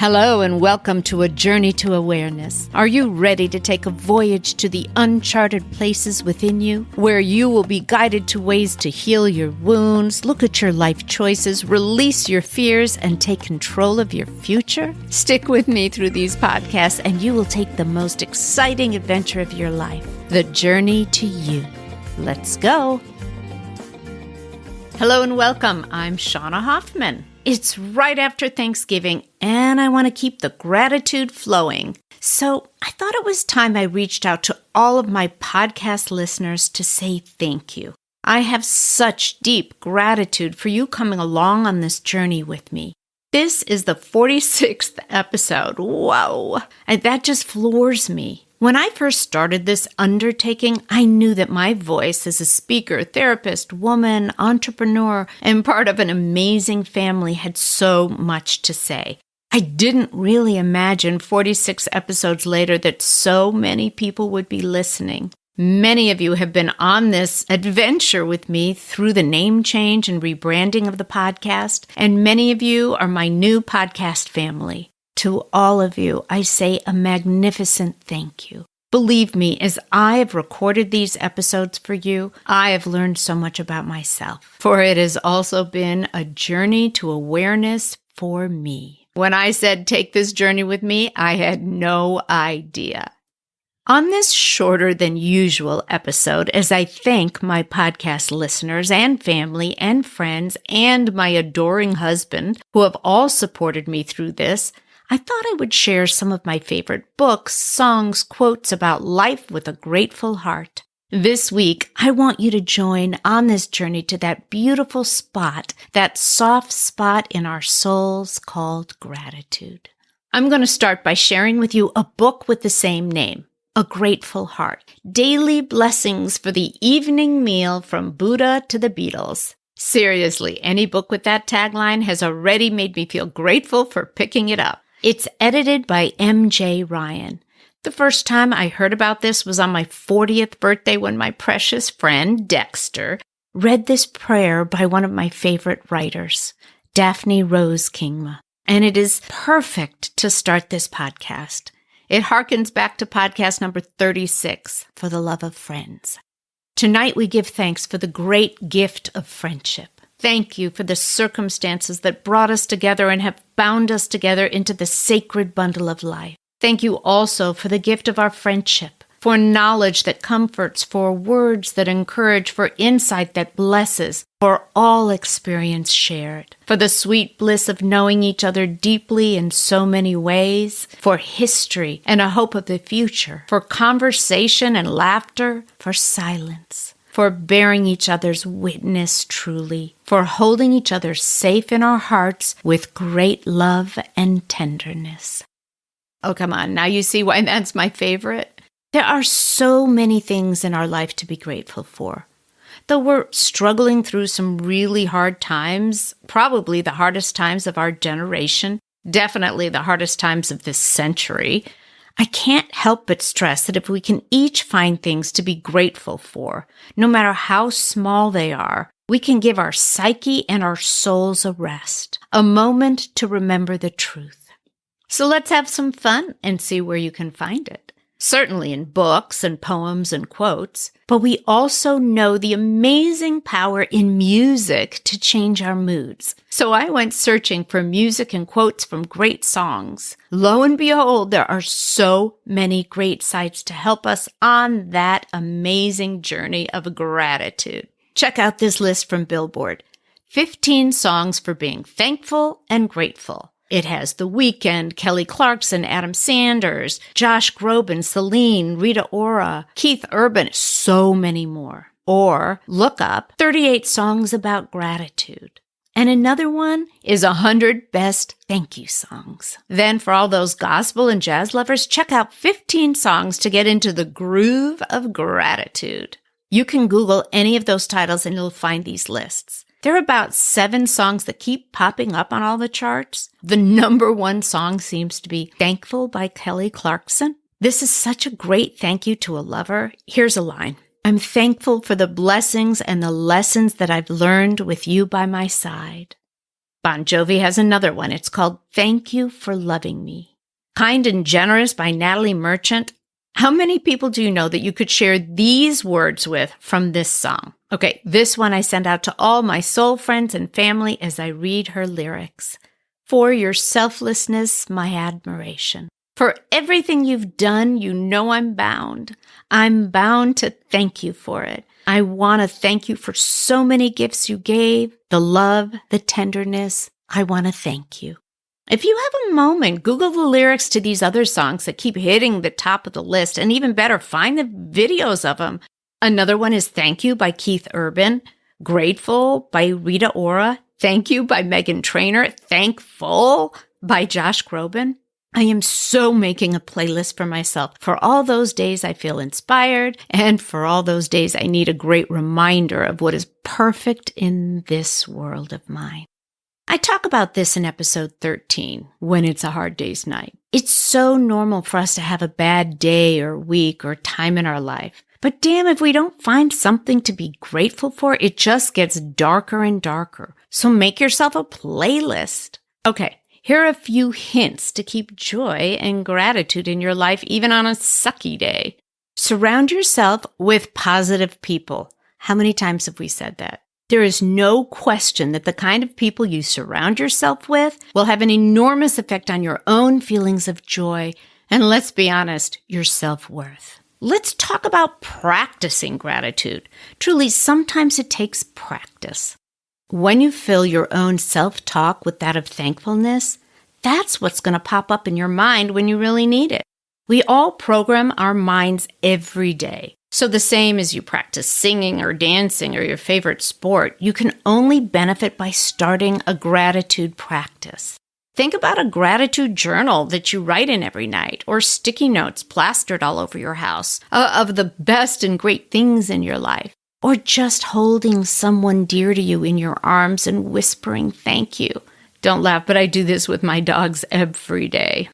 Hello and welcome to A Journey to Awareness. Are you ready to take a voyage to the uncharted places within you, where you will be guided to ways to heal your wounds, look at your life choices, release your fears, and take control of your future? Stick with me through these podcasts and you will take the most exciting adventure of your life, the journey to you. Let's go. Hello and welcome. I'm Shauna Hoffman. It's right after Thanksgiving, and I want to keep the gratitude flowing. So I thought it was time I reached out to all of my podcast listeners to say thank you. I have such deep gratitude for you coming along on this journey with me. This is the 46th episode. Whoa! And that just floors me. When I first started this undertaking, I knew that my voice as a speaker, therapist, woman, entrepreneur, and part of an amazing family had so much to say. I didn't really imagine 46 episodes later that so many people would be listening. Many of you have been on this adventure with me through the name change and rebranding of the podcast, and many of you are my new podcast family. To all of you, I say a magnificent thank you. Believe me, as I have recorded these episodes for you, I have learned so much about myself, for it has also been a journey to awareness for me. When I said take this journey with me, I had no idea. On this shorter than usual episode, as I thank my podcast listeners and family and friends and my adoring husband, who have all supported me through this, I thought I would share some of my favorite books, songs, quotes about life with a grateful heart. This week, I want you to join on this journey to that beautiful spot, that soft spot in our souls called gratitude. I'm going to start by sharing with you a book with the same name, A Grateful Heart, Daily Blessings for the Evening Meal from Buddha to the Beatles. Seriously, any book with that tagline has already made me feel grateful for picking it up. It's edited by M.J. Ryan. The first time I heard about this was on my 40th birthday when my precious friend, Dexter, read this prayer by one of my favorite writers, Daphne Rose Kingma. And it is perfect to start this podcast. It harkens back to podcast number 36, For the Love of Friends. Tonight we give thanks for the great gift of friendship. Thank you for the circumstances that brought us together and have bound us together into the sacred bundle of life. Thank you also for the gift of our friendship, for knowledge that comforts, for words that encourage, for insight that blesses, for all experience shared, for the sweet bliss of knowing each other deeply in so many ways, for history and a hope of the future, for conversation and laughter, for silence, for bearing each other's witness truly, for holding each other safe in our hearts with great love and tenderness. Oh, come on. Now you see why that's my favorite? There are so many things in our life to be grateful for. Though we're struggling through some really hard times, probably the hardest times of our generation, definitely the hardest times of this century, I can't help but stress that if we can each find things to be grateful for, no matter how small they are, we can give our psyche and our souls a rest, a moment to remember the truth. So let's have some fun and see where you can find it. Certainly in books and poems and quotes, but we also know the amazing power in music to change our moods. So I went searching for music and quotes from great songs. Lo and behold, there are so many great sites to help us on that amazing journey of gratitude. Check out this list from Billboard. 15 songs for being thankful and grateful. It has The Weeknd, Kelly Clarkson, Adam Sanders, Josh Groban, Celine, Rita Ora, Keith Urban, so many more. Or look up 38 songs about gratitude. And another one is 100 best thank you songs. Then for all those gospel and jazz lovers, check out 15 songs to get into the groove of gratitude. You can Google any of those titles and you'll find these lists. There are about 7 songs that keep popping up on all the charts. The number one song seems to be Thankful by Kelly Clarkson. This is such a great thank you to a lover. Here's a line. I'm thankful for the blessings and the lessons that I've learned with you by my side. Bon Jovi has another one. It's called Thank You for Loving Me. Kind and Generous by Natalie Merchant. How many people do you know that you could share these words with from this song? Okay, this one I send out to all my soul friends and family as I read her lyrics. For your selflessness, my admiration. For everything you've done, you know I'm bound. I'm bound to thank you for it. I want to thank you for so many gifts you gave, the love, the tenderness. I want to thank you. If you have a moment, Google the lyrics to these other songs that keep hitting the top of the list, and even better, find the videos of them. Another one is Thank You by Keith Urban, Grateful by Rita Ora, Thank You by Meghan Trainor, Thankful by Josh Groban. I am so making a playlist for myself for all those days I feel inspired and for all those days I need a great reminder of what is perfect in this world of mine. I talk about this in episode 13, When It's a Hard Day's Night. It's so normal for us to have a bad day or week or time in our life. But damn, if we don't find something to be grateful for, it just gets darker and darker. So make yourself a playlist. Okay. Here are a few hints to keep joy and gratitude in your life, even on a sucky day. Surround yourself with positive people. How many times have we said that? There is no question that the kind of people you surround yourself with will have an enormous effect on your own feelings of joy and, let's be honest, your self-worth. Let's talk about practicing gratitude. Truly, sometimes it takes practice. When you fill your own self-talk with that of thankfulness, that's what's going to pop up in your mind when you really need it. We all program our minds every day. So the same as you practice singing or dancing or your favorite sport, you can only benefit by starting a gratitude practice. Think about a gratitude journal that you write in every night, or sticky notes plastered all over your house of the best and great things in your life. Or just holding someone dear to you in your arms and whispering thank you. Don't laugh, but I do this with my dogs every day.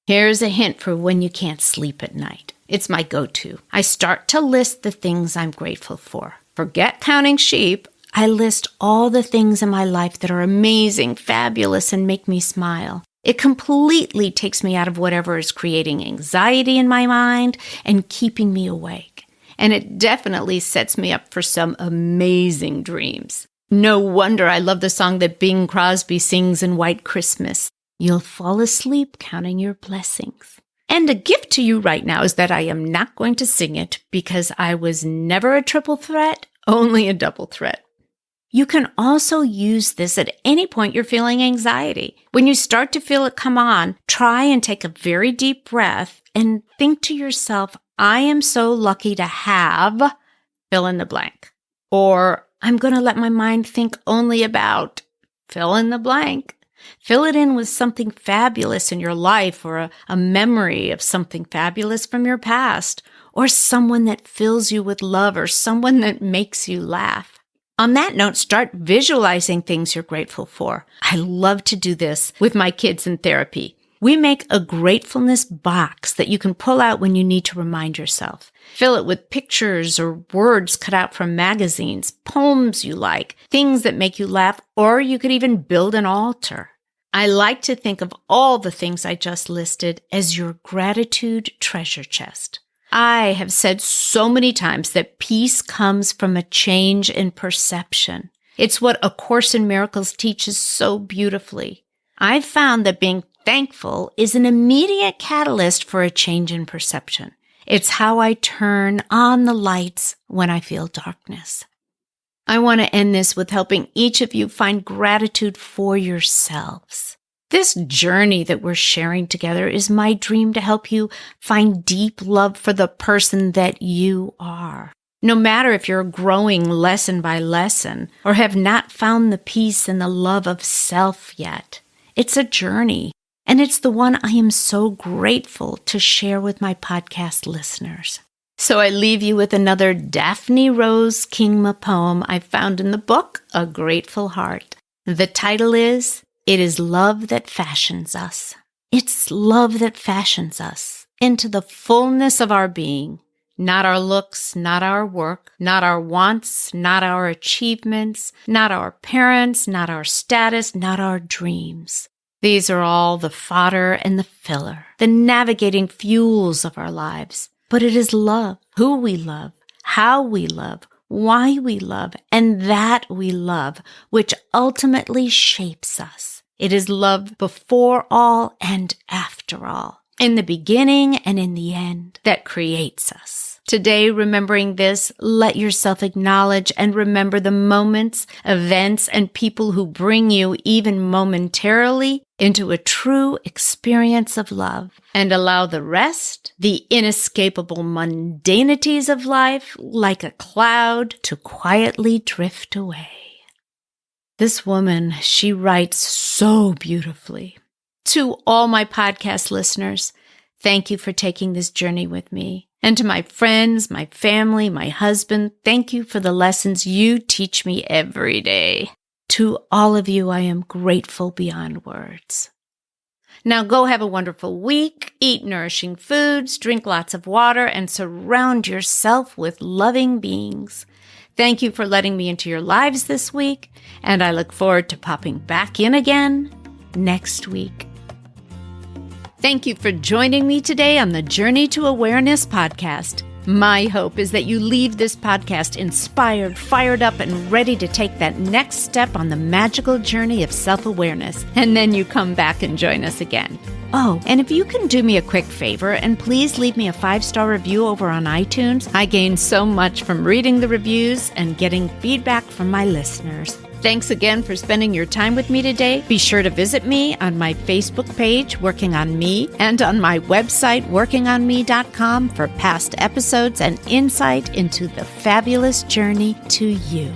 Here's a hint for when you can't sleep at night. It's my go-to. I start to list the things I'm grateful for. Forget counting sheep. I list all the things in my life that are amazing, fabulous, and make me smile. It completely takes me out of whatever is creating anxiety in my mind and keeping me awake. And it definitely sets me up for some amazing dreams. No wonder I love the song that Bing Crosby sings in White Christmas. You'll fall asleep counting your blessings. And a gift to you right now is that I am not going to sing it because I was never a triple threat, only a double threat. You can also use this at any point you're feeling anxiety. When you start to feel it come on, try and take a very deep breath and think to yourself, I am so lucky to have fill in the blank. Or I'm going to let my mind think only about fill in the blank. Fill it in with something fabulous in your life, or a memory of something fabulous from your past, or someone that fills you with love, or someone that makes you laugh. On that note, start visualizing things you're grateful for. I love to do this with my kids in therapy. We make a gratefulness box that you can pull out when you need to remind yourself. Fill it with pictures or words cut out from magazines, poems you like, things that make you laugh, or you could even build an altar. I like to think of all the things I just listed as your gratitude treasure chest. I have said so many times that peace comes from a change in perception. It's what A Course in Miracles teaches so beautifully. I've found that being thankful is an immediate catalyst for a change in perception. It's how I turn on the lights when I feel darkness. I want to end this with helping each of you find gratitude for yourselves. This journey that we're sharing together is my dream to help you find deep love for the person that you are. No matter if you're growing lesson by lesson or have not found the peace and the love of self yet, it's a journey, and it's the one I am so grateful to share with my podcast listeners. So I leave you with another Daphne Rose Kingma poem I found in the book, A Grateful Heart. The title is, It is Love That Fashions Us. It's love that fashions us into the fullness of our being, Not our looks, not our work, not our wants, not our achievements, not our parents, not our status, not our dreams. These are all the fodder and the filler, the navigating fuels of our lives. But it is love, who we love, how we love, why we love, and that we love, which ultimately shapes us. It is love before all and after all, in the beginning and in the end, that creates us. Today, remembering this, let yourself acknowledge and remember the moments, events, and people who bring you, even momentarily, into a true experience of love, and allow the rest, the inescapable mundanities of life, like a cloud, to quietly drift away. This woman, she writes so beautifully. To all my podcast listeners, thank you for taking this journey with me. And to my friends, my family, my husband, thank you for the lessons you teach me every day. To all of you, I am grateful beyond words. Now go have a wonderful week, eat nourishing foods, drink lots of water, and surround yourself with loving beings. Thank you for letting me into your lives this week, and I look forward to popping back in again next week. Thank you for joining me today on the Journey to Awareness podcast. My hope is that you leave this podcast inspired, fired up, and ready to take that next step on the magical journey of self-awareness, and then you come back and join us again. Oh, and if you can do me a quick favor and please leave me a 5-star review over on iTunes. I gain so much from reading the reviews and getting feedback from my listeners. Thanks again for spending your time with me today. Be sure to visit me on my Facebook page, Working on Me, and on my website, workingonme.com, for past episodes and insight into the fabulous journey to you.